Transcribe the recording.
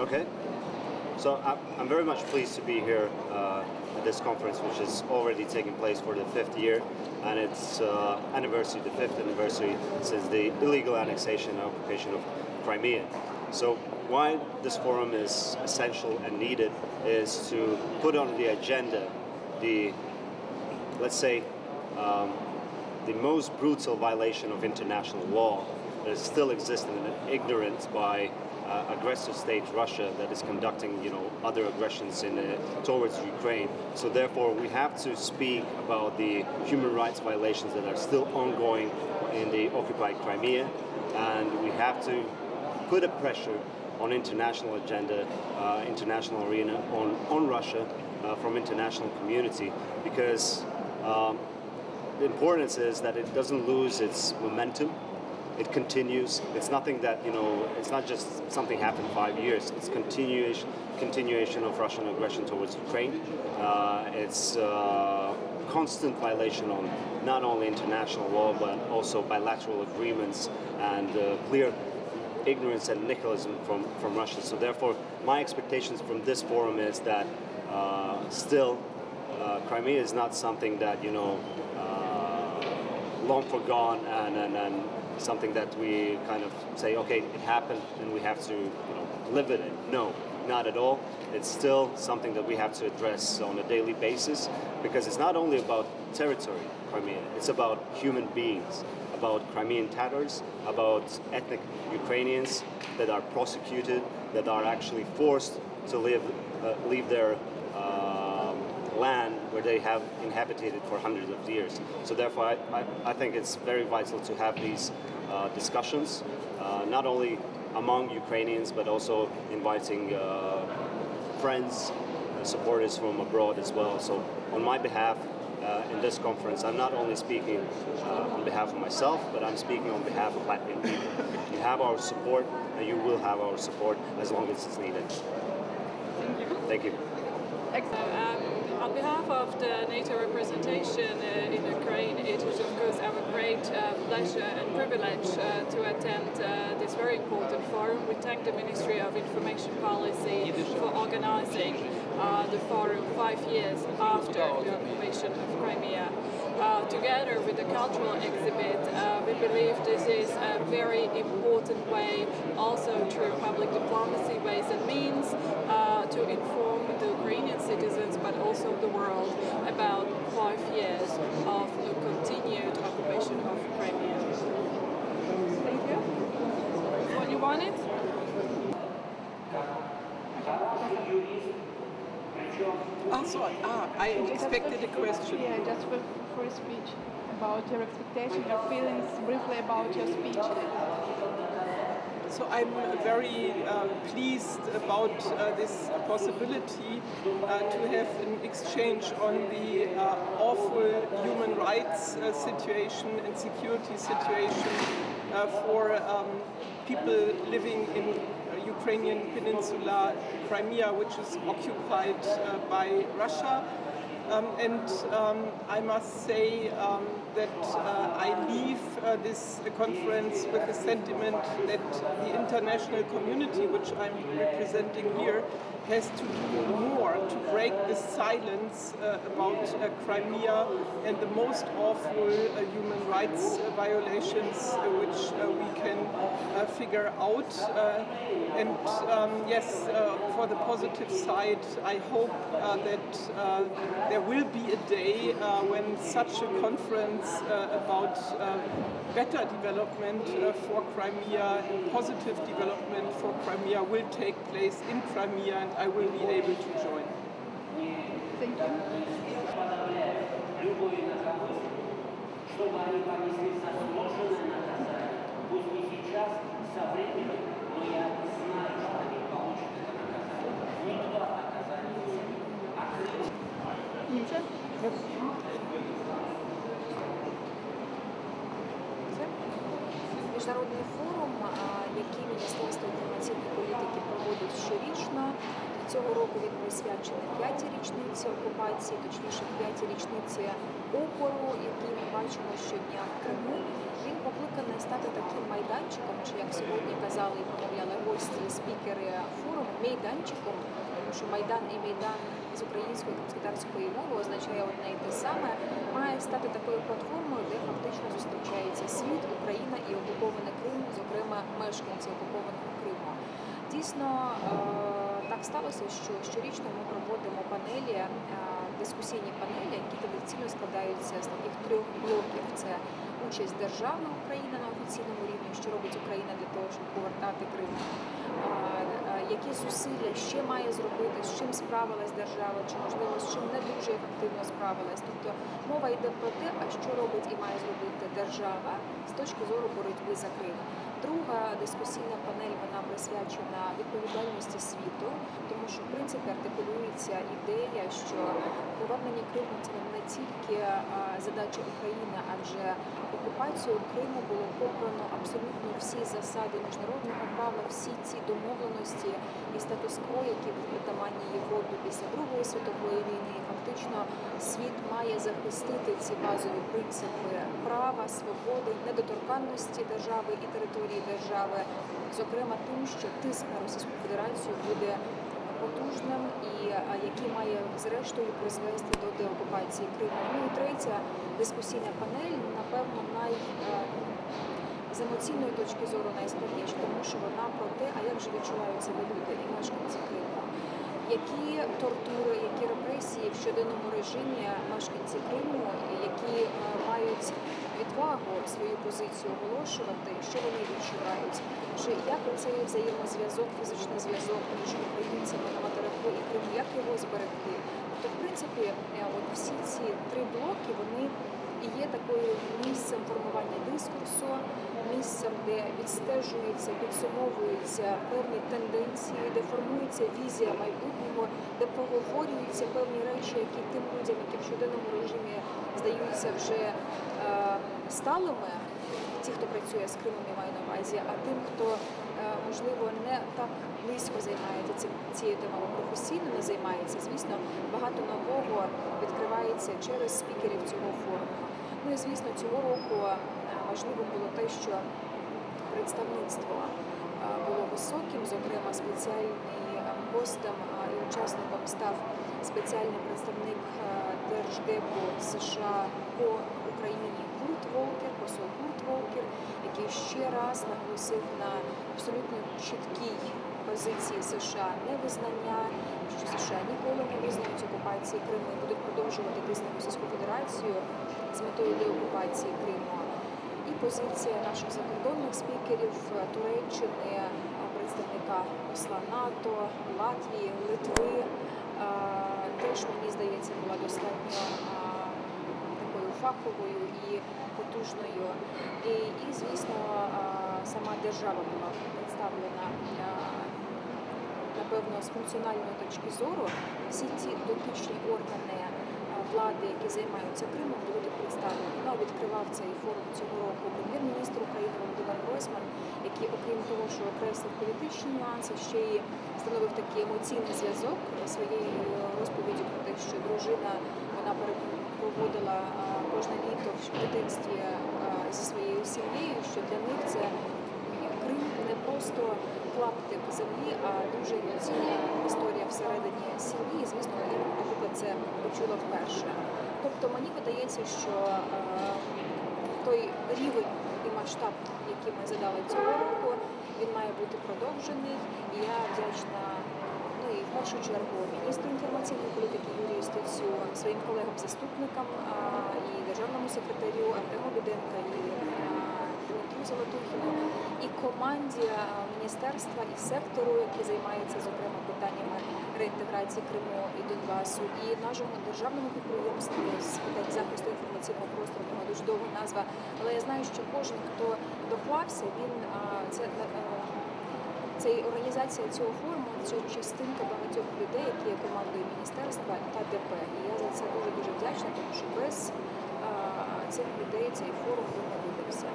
Okay. So I'm very much pleased to be here at this conference, which is already taking place for the 5th year, and it's anniversary, the 5th anniversary since the illegal annexation and occupation of Crimea. So why this forum is essential and needed is to put on the agenda the, let's say, the most brutal violation of international law that is still existing in ignorance by aggressor state Russia that is conducting, other aggressions towards Ukraine. So therefore, we have to speak about the human rights violations that are still ongoing in the occupied Crimea, and we have to put a pressure on international agenda, international arena on Russia from international community, because the importance is that it doesn't lose its momentum. It continues. It's nothing that, it's not just something happened 5 years. It's continuation of Russian aggression towards Ukraine. It's constant violation on not only international law, but also bilateral agreements and clear ignorance and nihilism from Russia. So therefore, my expectations from this forum is that still Crimea is not something that, long forgone and something that we kind of say, okay, it happened and we have to live with it. No, not at all. It's still something that we have to address on a daily basis, because it's not only about territory, Crimea, it's about human beings, about Crimean Tatars, about ethnic Ukrainians that are prosecuted, that are actually forced to leave their land where they have inhabited it for hundreds of years. So therefore, I think it's very vital to have these discussions, not only among Ukrainians, but also inviting friends, supporters from abroad as well. So on my behalf, in this conference, I'm not only speaking on behalf of myself, but I'm speaking on behalf of Latvian people. You have our support, and you will have our support as long as it's needed. Thank you. On behalf of the NATO representation in Ukraine, it is of course our great pleasure and privilege to attend this very important forum. We thank the Ministry of Information Policy for organizing the forum 5 years after the occupation of Crimea. Together with the cultural exhibit, we believe this is a very important way, also through public diplomacy ways and means, to inform the Ukrainian citizens, but also the world, about 5 years of the continued occupation of Crimea. Thank you. What you wanted? I expected a question. Yeah, just for a speech about your expectation, your feelings, briefly about your speech. So I'm very pleased about this possibility to have an exchange on the awful human rights situation and security situation for people living in Ukrainian peninsula Crimea, which is occupied by Russia. I must say that I leave this conference with the sentiment that the international community, which I'm representing here, has to do more to break the silence about Crimea and the most awful human rights violations which we can figure out. Yes, for the positive side, I hope that there will be a day when such a conference about better development for Crimea and positive development for Crimea will take place in Crimea, and I will be able to join. Thank you. Міжнародний форум, який Міністерство інформаційної політики проводить щорічно, Цього року він присвячений 5-й річниці окупації, точніше 5-й річниці опору, який ми бачимо щодня в Криму. Він покликаний стати таким майданчиком, чи як сьогодні казали і промовляли гості і спікери форуму, майданчиком, тому що майдан і майдан з української та татарської мови означає одне і те саме, має стати такою платформою, де фактично зустрічається світ, Україна і окупований Крим, зокрема мешканці окупованого Криму. Дійсно, так сталося, що щорічно ми проводимо панелі, дискусійні панелі, які традиційно складаються з таких 3 блоків. Це участь держави України на офіційному рівні, що робить Україна для того, щоб повертати Крим, які зусилля ще має зробити, з чим справилась держава, чи, можливо, з чим не дуже ефективно справилась. Тобто мова йде про те, а що робить і має зробити держава з точки зору боротьби за Крим. Друга дискусійна панель, вона присвячена відповідальності світу, тому що, в принципі, артикулюється ідея, що повернення Криму – це не тільки задача України, адже окупацією Криму було попрано абсолютно всі засади міжнародного права, всі ці домовленості і статус-кво, які був притаманні Європі після Другої світової війни. І фактично світ має захистити ці базові принципи права, свободи, недоторканності держави і території держави, зокрема тим, що тиск на Російську Федерацію буде потужним і який має зрештою призвести до деокупації Криму. Ну і третя дискусійна панель, напевно, з емоційної точки зору найскладніша, тому що вона про те, а як же відчувають себе люди і мешканці Криму. Які тортури, які репресії в щоденному режимі мешканці Криму, які мають відвагу свою позицію оголошувати, що вони відчувають, чи як оцей взаємозв'язок, фізичний зв'язок між українцями на материку і Криму, як його зберегти. Тобто, в принципі, от всі ці 3 блоки, вони і є такою місцем формування дискурсу, місцем, де відстежуються, підсумовуються певні тенденції, де формується візія майбутнього, де проговорюються певні речі, які тим людям, які в щоденному режимі здаються вже сталими, ті, хто працює з Кримом, я маю на увазі, а тим, хто, можливо, не так близько займається цією темою професійно, не займається, звісно, багато нового відкривається через спікерів цього форуму. Ну і, звісно, цього року важливо було те, що представництво було високим, зокрема спеціальним гостем і учасником став спеціальний представник Держдепу США по Україні посол Курт Волкер, який ще раз наголосив на абсолютно чіткій позиції США невизнання, що США ніколи не визнають окупації Криму і будуть продовжувати тиск на Російську Федерацію з метою деокупації Криму. І позиція наших закордонних спікерів Туреччини, представника посла НАТО, Латвії, Литви, теж, мені здається, була достатньо такою фаховою і потужною. І звісно, сама держава була представлена, напевно, з функціональної точки зору. Всі ті дотичні органи влади, які займаються Кримом, були тут представлені. Ну, відкривав цей форум цього року прем'єр-міністр України Володимир Гройсман, який, окрім того, що окреслив політичні нюанси, ще й встановив такий емоційний зв'язок своєю розповіддю про те, що дружина, вона проводила кожне літо в дитинстві зі своєю сім'єю, що для них це Крим не просто клаптик землі, а дуже емоційна історія всередині сім'ї. І, звісно, я, наприклад, це почула вперше. Тобто мені видається, що той рівень і масштаб, який ми задали цього року, він має бути продовжений. І я вдячна, ну і в першу чергу, міністру інформаційної політики Юрію Стецю, своїм колегам-заступникам і державному секретарю Артему Біденка і Дмитру Золотухіну, і команді міністерства і сектору, який займається, зокрема, питаннями реінтеграції Криму і Донбасу, і нашому державному підприємству з питань захисту інформаційного простору, нього дуже довга назва, але я знаю, що кожен, хто доклався, він це організація цього форуму, це частинка багатьох людей, які є командою міністерства та ДП. І я за це дуже-дуже вдячна, тому що без цих людей цей форум би не відбувся.